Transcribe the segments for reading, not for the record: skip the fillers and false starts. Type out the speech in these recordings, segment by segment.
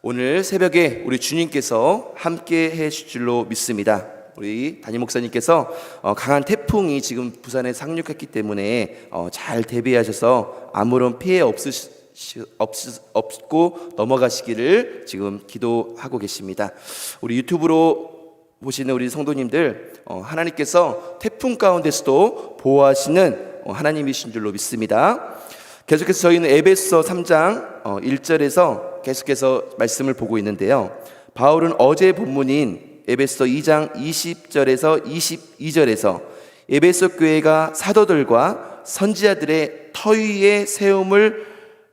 오늘 새벽에 우리 주님께서 함께 해주실 줄로 믿습니다. 우리 담임 목사님께서 강한 태풍이 지금 부산에 상륙했기 때문에 잘 대비하셔서 아무런 피해 없고 넘어가시기를 지금 기도하고 계십니다. 우리 유튜브로 보시는 우리 성도님들, 하나님께서 태풍 가운데서도 보호하시는 하나님이신 줄로 믿습니다. 계속해서 저희는 에베소 3장 1절에서 계속해서 말씀을 보고 있는데요. 바울은 어제 본문인 에베소 2장 20절에서 22절에서 에베소 교회가 사도들과 선지자들의 터위의 세움을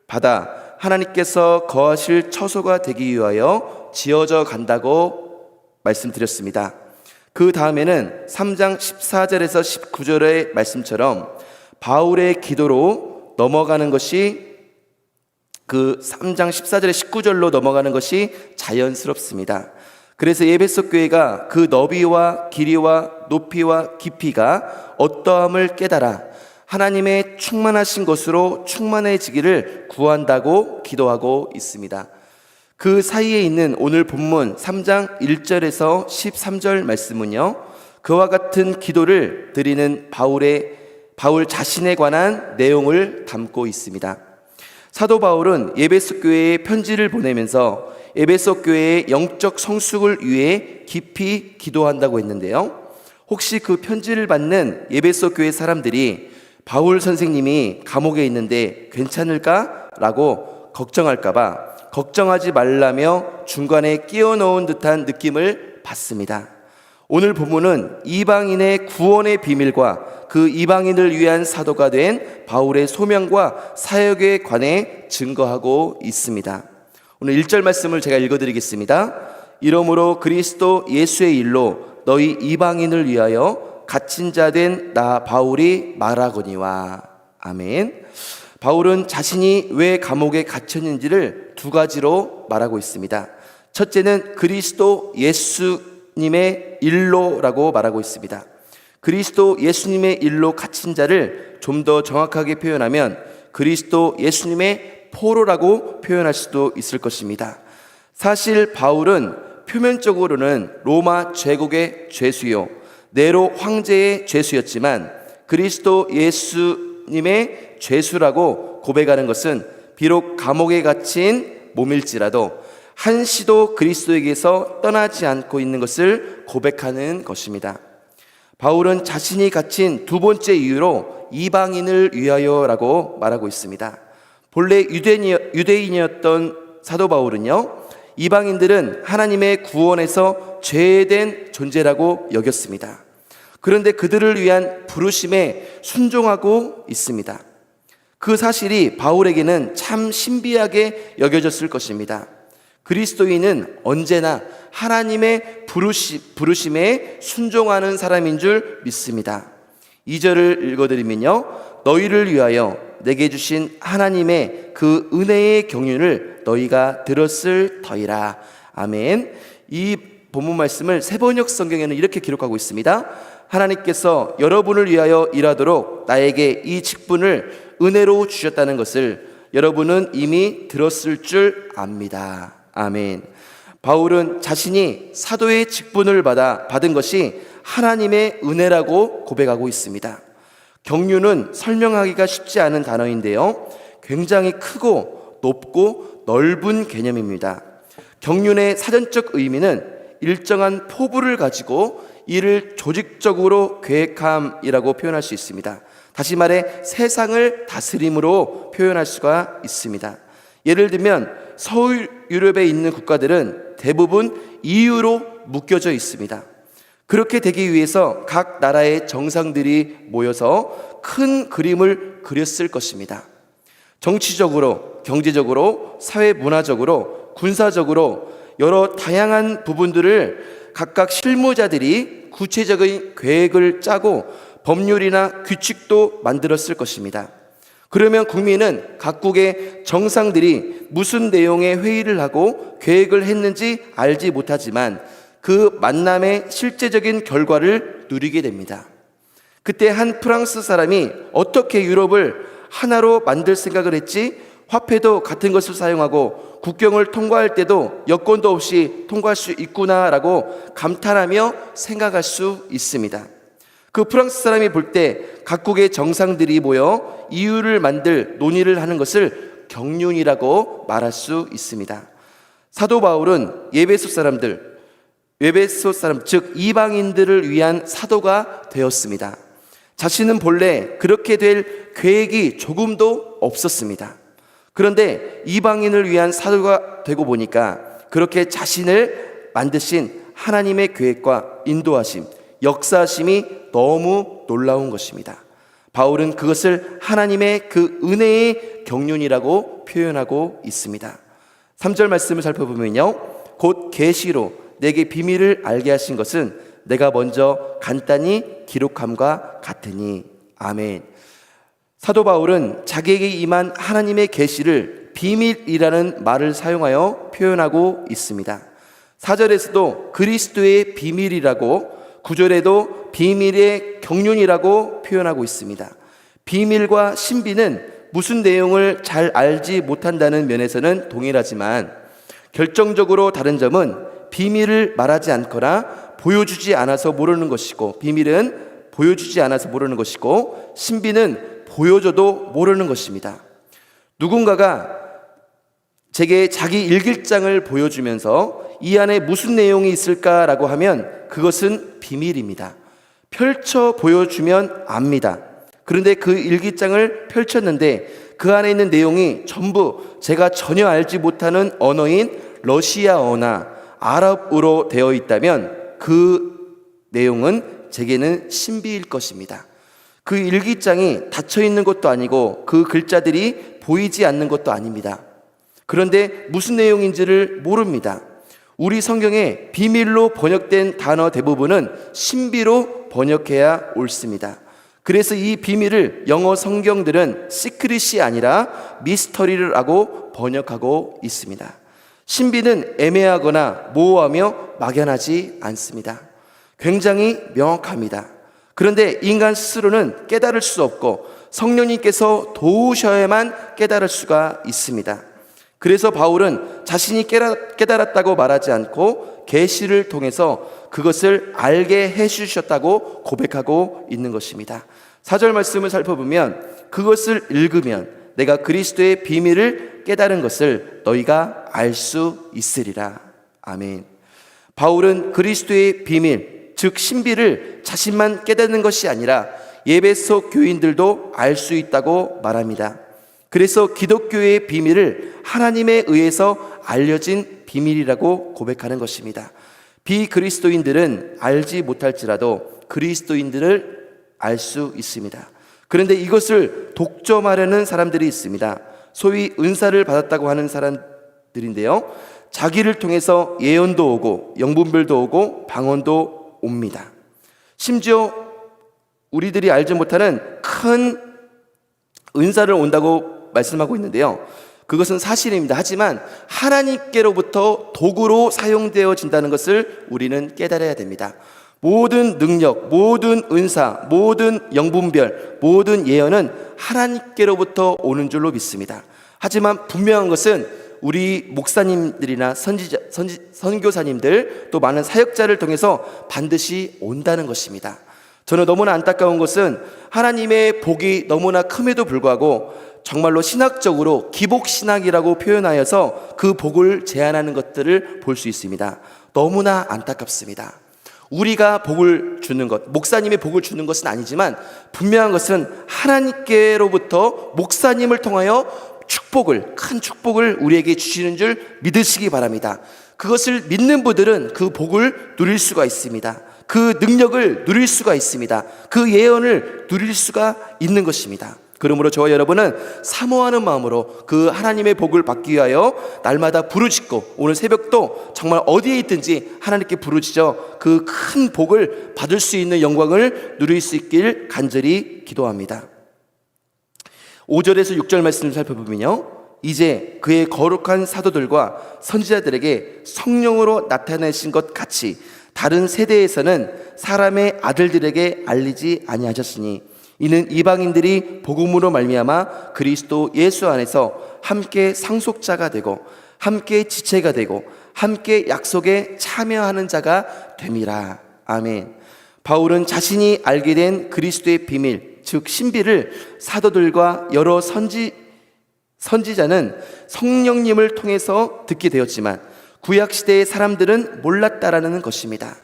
받아 하나님께서 거하실 처소가 되기 위하여 지어져 간다고 말씀드렸습니다. 그 다음에는 3장 14절에서 19절의 말씀처럼 바울의 기도로 넘어가는 것이, 그 3장 14절에 19절로 넘어가는 것이 자연스럽습니다. 그래서 에베소 교회가 그 너비와 길이와 높이와 깊이가 어떠함을 깨달아 하나님의 충만하신 것으로 충만해지기를 구한다고 기도하고 있습니다. 그 사이에 있는 오늘 본문 3장 1절에서 13절 말씀은요, 그와 같은 기도를 드리는 바울 자신에 관한 내용을 담고 있습니다. 사도 바울은 에베소 교회에 편지를 보내면서 에베소 교회의 영적 성숙을 위해 깊이 기도한다고 했는데요. 혹시 그 편지를 받는 에베소 교회 사람들이 바울 선생님이 감옥에 있는데 괜찮을까? 라고 걱정할까봐 걱정하지 말라며 중간에 끼워 넣은 듯한 느낌을 받습니다. 오늘 본문은 이방인의 구원의 비밀과 그 이방인을 위한 사도가 된 바울의 소명과 사역에 관해 증거하고 있습니다. 오늘 1절 말씀을 제가 읽어드리겠습니다. 이러므로 그리스도 예수의 일로 너희 이방인을 위하여 갇힌 자 된 나 바울이 말하거니와. 아멘. 바울은 자신이 왜 감옥에 갇혔는지를 두 가지로 말하고 있습니다. 첫째는 그리스도 예수님의 일로라고 말하고 있습니다. 그리스도 예수님의 일로 갇힌 자를 좀 더 정확하게 표현하면 그리스도 예수님의 포로라고 표현할 수도 있을 것입니다. 사실 바울은 표면적으로는 로마 제국의 죄수요, 네로 황제의 죄수였지만 그리스도 예수님의 죄수라고 고백하는 것은 비록 감옥에 갇힌 몸일지라도 한시도 그리스도에게서 떠나지 않고 있는 것을 고백하는 것입니다. 바울은 자신이 갇힌 두 번째 이유로 이방인을 위하여라고 말하고 있습니다. 본래 유대인이었던 사도 바울은요, 이방인들은 하나님의 구원에서 제외된 존재라고 여겼습니다. 그런데 그들을 위한 부르심에 순종하고 있습니다. 그 사실이 바울에게는 참 신비하게 여겨졌을 것입니다. 그리스도인은 언제나 하나님의 부르심에 순종하는 사람인 줄 믿습니다. 2절을 읽어드리면요, 너희를 위하여 내게 주신 하나님의 그 은혜의 경륜을 너희가 들었을 터이라. 아멘. 이 본문 말씀을 세번역 성경에는 이렇게 기록하고 있습니다. 하나님께서 여러분을 위하여 일하도록 나에게 이 직분을 은혜로 주셨다는 것을 여러분은 이미 들었을 줄 압니다. 아멘. 바울은 자신이 사도의 직분을 받은 것이 하나님의 은혜라고 고백하고 있습니다. 경륜은 설명하기가 쉽지 않은 단어인데요, 굉장히 크고 높고 넓은 개념입니다. 경륜의 사전적 의미는 일정한 포부를 가지고 이를 조직적으로 계획함이라고 표현할 수 있습니다. 다시 말해 세상을 다스림으로 표현할 수가 있습니다. 예를 들면 서울 유럽에 있는 국가들은 대부분 EU로 묶여져 있습니다. 그렇게 되기 위해서 각 나라의 정상들이 모여서 큰 그림을 그렸을 것입니다. 정치적으로, 경제적으로, 사회 문화적으로, 군사적으로 여러 다양한 부분들을 각각 실무자들이 구체적인 계획을 짜고 법률이나 규칙도 만들었을 것입니다. 그러면 국민은 각국의 정상들이 무슨 내용의 회의를 하고 계획을 했는지 알지 못하지만 그 만남의 실제적인 결과를 누리게 됩니다. 그때 한 프랑스 사람이 어떻게 유럽을 하나로 만들 생각을 했지? 화폐도 같은 것을 사용하고 국경을 통과할 때도 여권도 없이 통과할 수 있구나라고 감탄하며 생각할 수 있습니다. 그 프랑스 사람이 볼 때 각국의 정상들이 모여 이유를 만들 논의를 하는 것을 경륜이라고 말할 수 있습니다. 사도 바울은 에베소 사람 즉 이방인들을 위한 사도가 되었습니다. 자신은 본래 그렇게 될 계획이 조금도 없었습니다. 그런데 이방인을 위한 사도가 되고 보니까 그렇게 자신을 만드신 하나님의 계획과 인도하심, 역사하심이 너무 놀라운 것입니다. 바울은 그것을 하나님의 그 은혜의 경륜이라고 표현하고 있습니다. 3절 말씀을 살펴보면요, 곧 계시로 내게 비밀을 알게 하신 것은 내가 먼저 간단히 기록함과 같으니. 아멘. 사도 바울은 자기에게 임한 하나님의 계시를 비밀이라는 말을 사용하여 표현하고 있습니다. 4절에서도 그리스도의 비밀이라고, 9절에도 비밀의 경륜이라고 표현하고 있습니다. 비밀과 신비는 무슨 내용을 잘 알지 못한다는 면에서는 동일하지만 결정적으로 다른 점은 비밀을 말하지 않거나 보여주지 않아서 모르는 것이고, 비밀은 보여주지 않아서 모르는 것이고, 신비는 보여줘도 모르는 것입니다. 누군가가 제게 자기 일기장을 보여주면서 이 안에 무슨 내용이 있을까라고 하면 그것은 비밀입니다. 펼쳐 보여주면 압니다. 그런데 그 일기장을 펼쳤는데 그 안에 있는 내용이 전부 제가 전혀 알지 못하는 언어인 러시아어나 아랍어로 되어 있다면 그 내용은 제게는 신비일 것입니다. 그 일기장이 닫혀 있는 것도 아니고 그 글자들이 보이지 않는 것도 아닙니다. 그런데 무슨 내용인지를 모릅니다. 우리 성경에 비밀로 번역된 단어 대부분은 신비로 번역해야 옳습니다. 그래서 이 비밀을 영어 성경들은 시크릿이 아니라 미스터리라고 번역하고 있습니다. 신비는 애매하거나 모호하며 막연하지 않습니다. 굉장히 명확합니다. 그런데 인간 스스로는 깨달을 수 없고 성령님께서 도우셔야만 깨달을 수가 있습니다. 그래서 바울은 자신이 깨달았다고 말하지 않고 계시를 통해서 그것을 알게 해주셨다고 고백하고 있는 것입니다. 4절 말씀을 살펴보면 그것을 읽으면 내가 그리스도의 비밀을 깨달은 것을 너희가 알 수 있으리라. 아멘. 바울은 그리스도의 비밀, 즉 신비를 자신만 깨닫는 것이 아니라 에베소 교인들도 알 수 있다고 말합니다. 그래서 기독교의 비밀을 하나님에 의해서 알려진 비밀이라고 고백하는 것입니다. 비그리스도인들은 알지 못할지라도 그리스도인들을 알 수 있습니다. 그런데 이것을 독점하려는 사람들이 있습니다. 소위 은사를 받았다고 하는 사람들인데요, 자기를 통해서 예언도 오고 영분별도 오고 방언도 옵니다. 심지어 우리들이 알지 못하는 큰 은사를 온다고 말씀하고 있는데요, 그것은 사실입니다. 하지만 하나님께로부터 도구로 사용되어진다는 것을 우리는 깨달아야 됩니다. 모든 능력, 모든 은사, 모든 영분별, 모든 예언은 하나님께로부터 오는 줄로 믿습니다. 하지만 분명한 것은 우리 목사님들이나 선교사님들, 또 많은 사역자를 통해서 반드시 온다는 것입니다. 저는 너무나 안타까운 것은 하나님의 복이 너무나 큼에도 불구하고 정말로 신학적으로 기복신학이라고 표현하여서 그 복을 제한하는 것들을 볼 수 있습니다. 너무나 안타깝습니다. 우리가 복을 주는 것, 목사님의 복을 주는 것은 아니지만 분명한 것은 하나님께로부터 목사님을 통하여 축복을, 큰 축복을 우리에게 주시는 줄 믿으시기 바랍니다. 그것을 믿는 분들은 그 복을 누릴 수가 있습니다. 그 능력을 누릴 수가 있습니다. 그 예언을 누릴 수가 있는 것입니다. 그러므로 저와 여러분은 사모하는 마음으로 그 하나님의 복을 받기 위하여 날마다 부르짖고, 오늘 새벽도 정말 어디에 있든지 하나님께 부르짖어 그 큰 복을 받을 수 있는 영광을 누릴 수 있길 간절히 기도합니다. 5절에서 6절 말씀을 살펴보면요, 이제 그의 거룩한 사도들과 선지자들에게 성령으로 나타내신 것 같이 다른 세대에서는 사람의 아들들에게 알리지 아니하셨으니 이는 이방인들이 복음으로 말미암아 그리스도 예수 안에서 함께 상속자가 되고 함께 지체가 되고 함께 약속에 참여하는 자가 됨이라. 아멘. 바울은 자신이 알게 된 그리스도의 비밀, 즉 신비를 사도들과 여러 선지자는 성령님을 통해서 듣게 되었지만 구약시대의 사람들은 몰랐다라는 것입니다.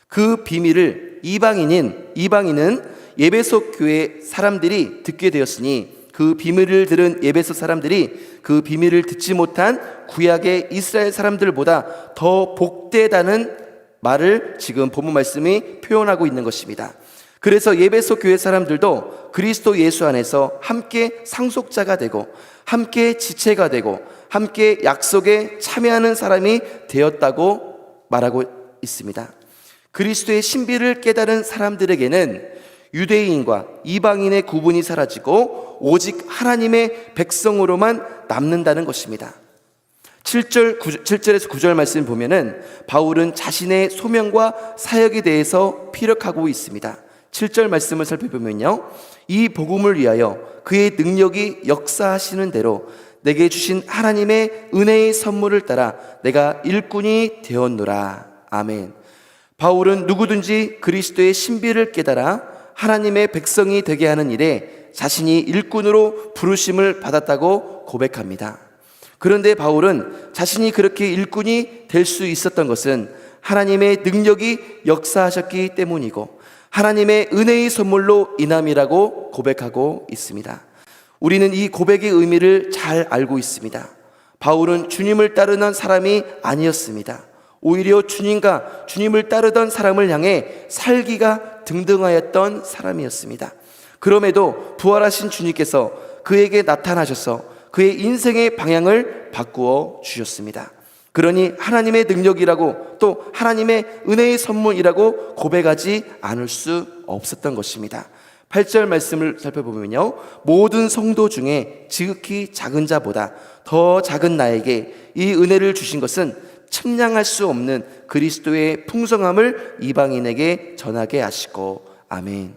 그 비밀을 이방인은 예배소 교회 사람들이 듣게 되었으니 그 비밀을 들은 예배소 사람들이 그 비밀을 듣지 못한 구약의 이스라엘 사람들보다 더 복되다는 말을 지금 본문 말씀이 표현하고 있는 것입니다. 그래서 예배소 교회 사람들도 그리스도 예수 안에서 함께 상속자가 되고 함께 지체가 되고 함께 약속에 참여하는 사람이 되었다고 말하고 있습니다. 그리스도의 신비를 깨달은 사람들에게는 유대인과 이방인의 구분이 사라지고 오직 하나님의 백성으로만 남는다는 것입니다. 7절에서 9절 말씀 보면은 바울은 자신의 소명과 사역에 대해서 피력하고 있습니다. 7절 말씀을 살펴보면요, 이 복음을 위하여 그의 능력이 역사하시는 대로 내게 주신 하나님의 은혜의 선물을 따라 내가 일꾼이 되었노라. 아멘. 바울은 누구든지 그리스도의 신비를 깨달아 하나님의 백성이 되게 하는 일에 자신이 일꾼으로 부르심을 받았다고 고백합니다. 그런데 바울은 자신이 그렇게 일꾼이 될 수 있었던 것은 하나님의 능력이 역사하셨기 때문이고 하나님의 은혜의 선물로 인함이라고 고백하고 있습니다. 우리는 이 고백의 의미를 잘 알고 있습니다. 바울은 주님을 따르는 사람이 아니었습니다. 오히려 주님과 주님을 따르던 사람을 향해 살기가 등등하였던 사람이었습니다. 그럼에도 부활하신 주님께서 그에게 나타나셔서 그의 인생의 방향을 바꾸어 주셨습니다. 그러니 하나님의 능력이라고 또 하나님의 은혜의 선물이라고 고백하지 않을 수 없었던 것입니다. 8절 말씀을 살펴보면요, 모든 성도 중에 지극히 작은 자보다 더 작은 나에게 이 은혜를 주신 것은 측량할 수 없는 그리스도의 풍성함을 이방인에게 전하게 하시고. 아멘.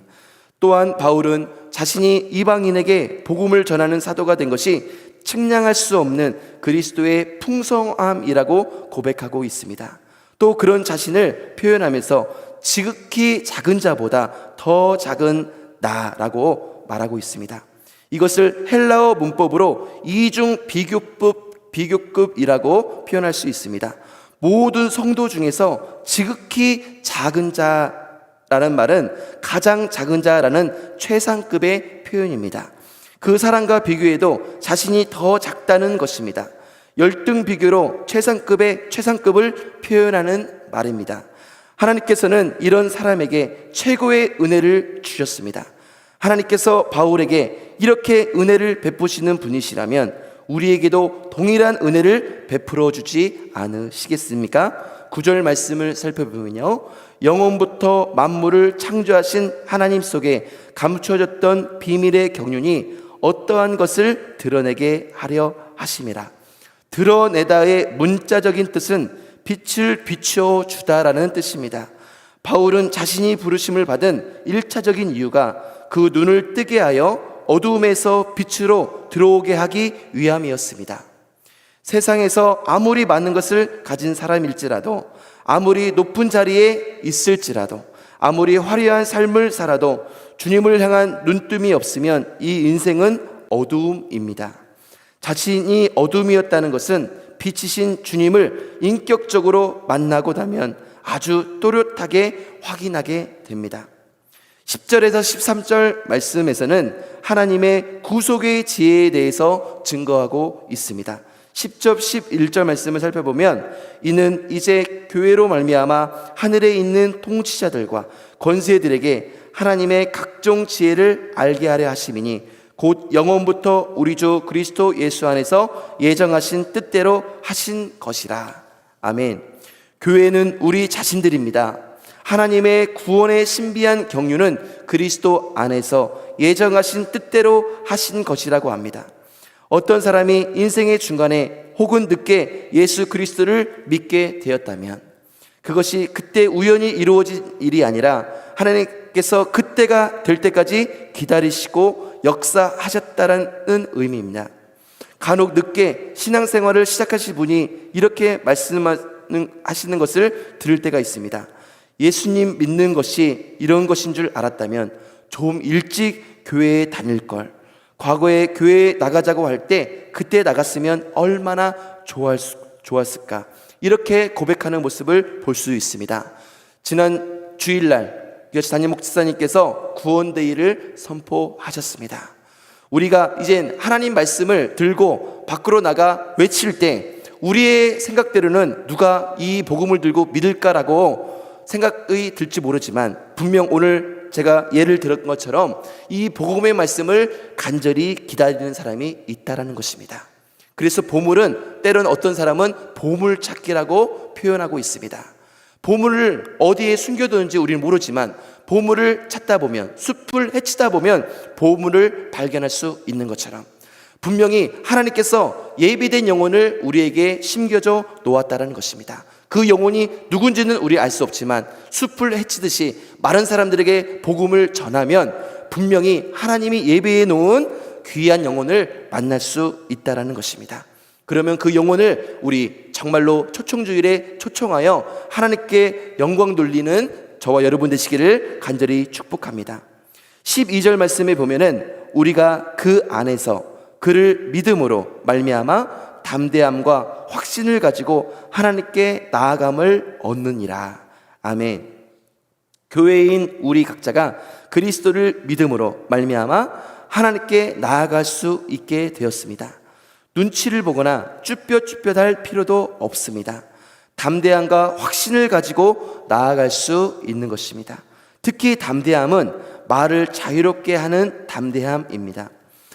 또한 바울은 자신이 이방인에게 복음을 전하는 사도가 된 것이 측량할 수 없는 그리스도의 풍성함이라고 고백하고 있습니다. 또 그런 자신을 표현하면서 지극히 작은 자보다 더 작은 나라고 말하고 있습니다. 이것을 헬라어 문법으로 이중 비교급이라고 표현할 수 있습니다. 모든 성도 중에서 지극히 작은 자라는 말은 가장 작은 자라는 최상급의 표현입니다. 그 사람과 비교해도 자신이 더 작다는 것입니다. 열등 비교로 최상급을 표현하는 말입니다. 하나님께서는 이런 사람에게 최고의 은혜를 주셨습니다. 하나님께서 바울에게 이렇게 은혜를 베푸시는 분이시라면 우리에게도 동일한 은혜를 베풀어 주지 않으시겠습니까? 9절 말씀을 살펴보면요, 영원부터 만물을 창조하신 하나님 속에 감춰졌던 비밀의 경륜이 어떠한 것을 드러내게 하려 하심이라. 드러내다의 문자적인 뜻은 빛을 비추어 주다라는 뜻입니다. 바울은 자신이 부르심을 받은 1차적인 이유가 그 눈을 뜨게 하여 어두움에서 빛으로 들어오게 하기 위함이었습니다. 세상에서 아무리 많은 것을 가진 사람일지라도, 아무리 높은 자리에 있을지라도, 아무리 화려한 삶을 살아도 주님을 향한 눈뜸이 없으면 이 인생은 어두움입니다. 자신이 어둠이었다는 것은 빛이신 주님을 인격적으로 만나고 나면 아주 또렷하게 확인하게 됩니다. 10절에서 13절 말씀에서는 하나님의 구속의 지혜에 대해서 증거하고 있습니다. 10절 11절 말씀을 살펴보면 이는 이제 교회로 말미암아 하늘에 있는 통치자들과 권세들에게 하나님의 각종 지혜를 알게 하려 하심이니 곧 영원부터 우리 주 그리스도 예수 안에서 예정하신 뜻대로 하신 것이라. 아멘. 교회는 우리 자신들입니다. 하나님의 구원의 신비한 경륜은 그리스도 안에서 예정하신 뜻대로 하신 것이라고 합니다. 어떤 사람이 인생의 중간에 혹은 늦게 예수 그리스도를 믿게 되었다면 그것이 그때 우연히 이루어진 일이 아니라 하나님께서 그때가 될 때까지 기다리시고 역사하셨다는 의미입니다. 간혹 늦게 신앙생활을 시작하신 분이 이렇게 말씀하시는 것을 들을 때가 있습니다. 예수님 믿는 것이 이런 것인 줄 알았다면 좀 일찍 교회에 다닐 걸, 과거에 교회에 나가자고 할 때 그때 나갔으면 얼마나 좋았을까, 이렇게 고백하는 모습을 볼 수 있습니다. 지난 주일날 담임 목사님께서 구원데이를 선포하셨습니다. 우리가 이젠 하나님 말씀을 들고 밖으로 나가 외칠 때 우리의 생각대로는 누가 이 복음을 들고 믿을까라고 생각이 들지 모르지만, 분명 오늘 제가 예를 들었던 것처럼 이 복음의 말씀을 간절히 기다리는 사람이 있다라는 것입니다. 그래서 보물은 때로는 어떤 사람은 보물찾기라고 표현하고 있습니다. 보물을 어디에 숨겨두는지 우리는 모르지만 보물을 찾다 보면, 숲을 헤치다 보면 보물을 발견할 수 있는 것처럼 분명히 하나님께서 예비된 영혼을 우리에게 심겨져 놓았다는 것입니다. 그 영혼이 누군지는 우리 알 수 없지만 숲을 헤치듯이 많은 사람들에게 복음을 전하면 분명히 하나님이 예비해 놓은 귀한 영혼을 만날 수 있다는 것입니다. 그러면 그 영혼을 우리 정말로 초청주일에 초청하여 하나님께 영광 돌리는 저와 여러분 되시기를 간절히 축복합니다. 12절 말씀에 보면은 우리가 그 안에서 그를 믿음으로 말미암아 담대함과 확신을 가지고 하나님께 나아감을 얻느니라. 아멘. 교회인 우리 각자가 그리스도를 믿음으로 말미암아 하나님께 나아갈 수 있게 되었습니다. 눈치를 보거나 쭈뼛쭈뼛할 필요도 없습니다. 담대함과 확신을 가지고 나아갈 수 있는 것입니다. 특히 담대함은 말을 자유롭게 하는 담대함입니다.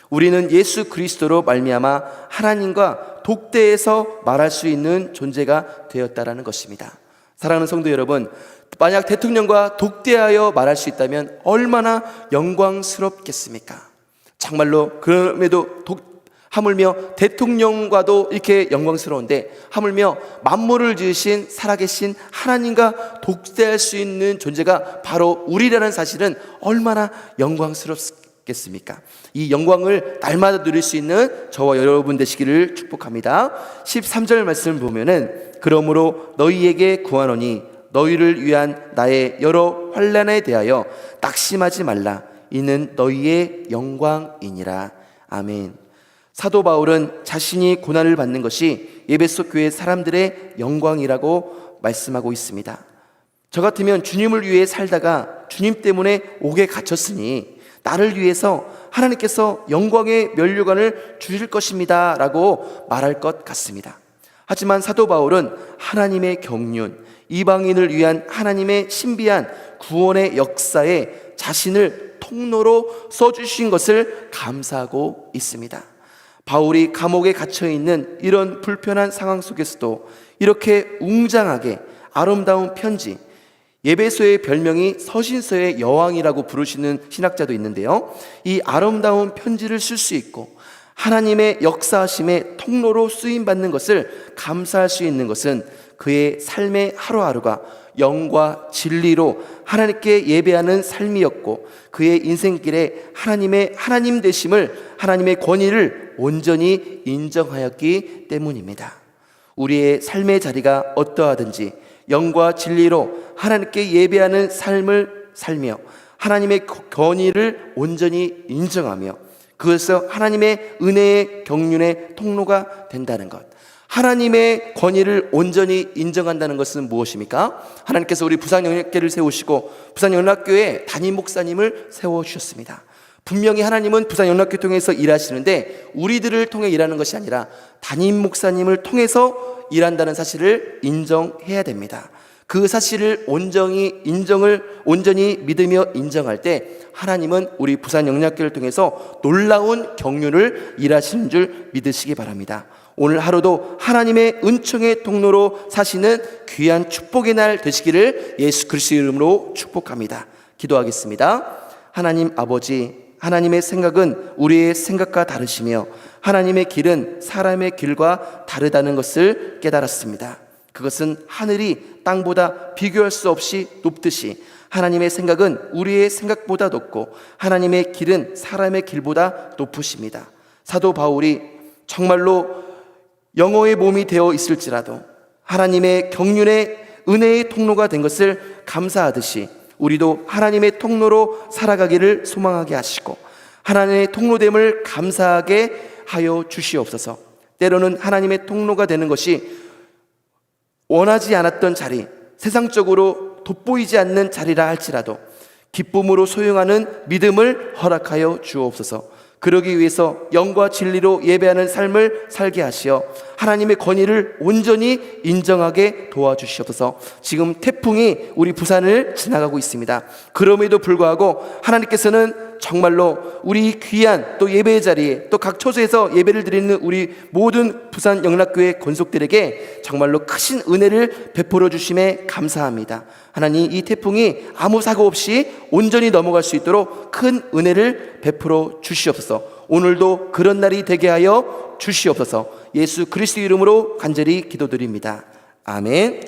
우리는 예수 그리스도로 말미암아 하나님과 독대해서 말할 수 있는 존재가 되었다라는 것입니다. 사랑하는 성도 여러분, 만약 대통령과 독대하여 말할 수 있다면 얼마나 영광스럽겠습니까? 정말로 그럼에도 하물며 대통령과도 이렇게 영광스러운데 하물며 만물을 지으신 살아계신 하나님과 독대할 수 있는 존재가 바로 우리라는 사실은 얼마나 영광스럽겠습니까? 이 영광을 날마다 누릴 수 있는 저와 여러분 되시기를 축복합니다. 13절 말씀을 보면은 그러므로 너희에게 구하노니 너희를 위한 나의 여러 환난에 대하여 낙심하지 말라. 이는 너희의 영광이니라. 아멘. 사도 바울은 자신이 고난을 받는 것이 에베소 교회 사람들의 영광이라고 말씀하고 있습니다. 저 같으면 주님을 위해 살다가 주님 때문에 옥에 갇혔으니 나를 위해서 하나님께서 영광의 면류관을 주실 것입니다 라고 말할 것 같습니다. 하지만 사도 바울은 하나님의 경륜, 이방인을 위한 하나님의 신비한 구원의 역사에 자신을 통로로 써주신 것을 감사하고 있습니다. 바울이 감옥에 갇혀있는 이런 불편한 상황 속에서도 이렇게 웅장하게 아름다운 편지, 에베소의 별명이 서신서의 여왕이라고 부르시는 신학자도 있는데요, 이 아름다운 편지를 쓸 수 있고 하나님의 역사하심의 통로로 쓰임받는 것을 감사할 수 있는 것은 그의 삶의 하루하루가 영과 진리로 하나님께 예배하는 삶이었고 그의 인생길에 하나님의 하나님 되심을, 하나님의 권위를 온전히 인정하였기 때문입니다. 우리의 삶의 자리가 어떠하든지 영과 진리로 하나님께 예배하는 삶을 살며 하나님의 권위를 온전히 인정하며 그것에서 하나님의 은혜의 경륜의 통로가 된다는 것, 하나님의 권위를 온전히 인정한다는 것은 무엇입니까? 하나님께서 우리 부산영락교회를 세우시고 부산영락교회 담임 목사님을 세워주셨습니다. 분명히 하나님은 부산영락교회 통해서 일하시는데 우리들을 통해 일하는 것이 아니라 담임 목사님을 통해서 일한다는 사실을 인정해야 됩니다. 그 사실을 온전히 믿으며 인정할 때 하나님은 우리 부산영락교회를 통해서 놀라운 경륜을 일하시는 줄 믿으시기 바랍니다. 오늘 하루도 하나님의 은총의 통로로 사시는 귀한 축복의 날 되시기를 예수 그리스도의 이름으로 축복합니다. 기도하겠습니다. 하나님 아버지, 하나님의 생각은 우리의 생각과 다르시며 하나님의 길은 사람의 길과 다르다는 것을 깨달았습니다. 그것은 하늘이 땅보다 비교할 수 없이 높듯이 하나님의 생각은 우리의 생각보다 높고 하나님의 길은 사람의 길보다 높으십니다. 사도 바울이 정말로 영어의 몸이 되어 있을지라도 하나님의 경륜의 은혜의 통로가 된 것을 감사하듯이 우리도 하나님의 통로로 살아가기를 소망하게 하시고 하나님의 통로됨을 감사하게 하여 주시옵소서. 때로는 하나님의 통로가 되는 것이 원하지 않았던 자리, 세상적으로 돋보이지 않는 자리라 할지라도 기쁨으로 소용하는 믿음을 허락하여 주옵소서. 그러기 위해서 영과 진리로 예배하는 삶을 살게 하시어 하나님의 권위를 온전히 인정하게 도와주시옵소서. 지금 태풍이 우리 부산을 지나가고 있습니다. 그럼에도 불구하고 하나님께서는 정말로 우리 귀한 또 예배의 자리에 또 각 처소에서 예배를 드리는 우리 모든 부산 영락교회 권속들에게 정말로 크신 은혜를 베풀어 주심에 감사합니다. 하나님, 이 태풍이 아무 사고 없이 온전히 넘어갈 수 있도록 큰 은혜를 베풀어 주시옵소서. 오늘도 그런 날이 되게 하여 주시옵소서. 예수 그리스도 이름으로 간절히 기도드립니다. 아멘.